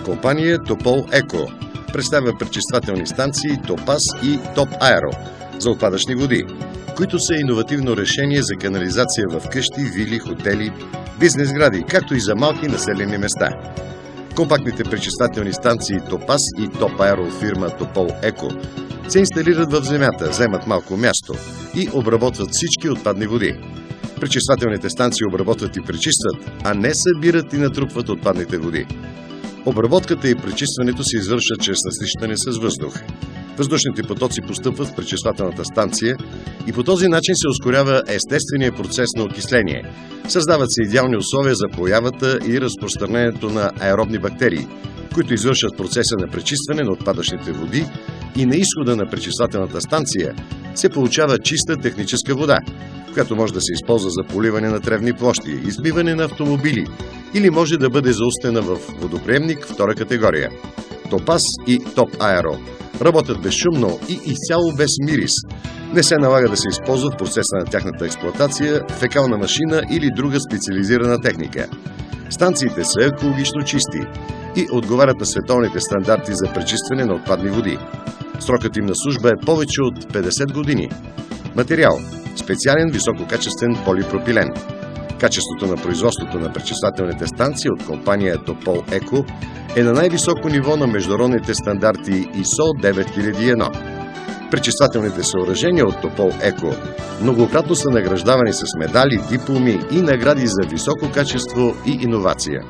компания Топол Еко представя пречиствателни станции Топас и Топ Аеро за отпадъчни води, които са иновативно решение за канализация в къщи, вили, хотели, бизнес гради, както и за малки населени места. Компактните пречиствателни станции Топас и Топ Аеро от фирма Топол Еко се инсталират в земята, вземат малко място и обработват всички отпадни води. Пречиствателните станции обработват и пречистват, а не събират и натрупват отпадните води. Обработката и пречистването се извършват чрез насищане с въздух. Въздушните потоци постъпват в пречиствателната станция и по този начин се ускорява естественият процес на окисление. Създават се идеални условия за появата и разпространението на аеробни бактерии, които извършват процеса на пречистване на отпадъчните води, и на изхода на пречиствателната станция се получава чиста техническа вода, която може да се използва за поливане на тревни площи, измиване на автомобили или може да бъде зауствена в водоприемник втора категория. Топас и Топ Аеро работят безшумно и изцяло без мирис. Не се налага да се използва в процеса на тяхната експлоатация фекална машина или друга специализирана техника. Станциите са екологично чисти и отговарят на световните стандарти за пречистване на отпадни води. Срокът им на служба е повече от 50 години. Материал – специален висококачествен полипропилен. Качеството на производството на пречиствателните станции от компания Топол Еко е на най-високо ниво на международните стандарти ISO 9001. Пречиствателните съоръжения от Топол Еко многократно са награждавани с медали, дипломи и награди за високо качество и иновация.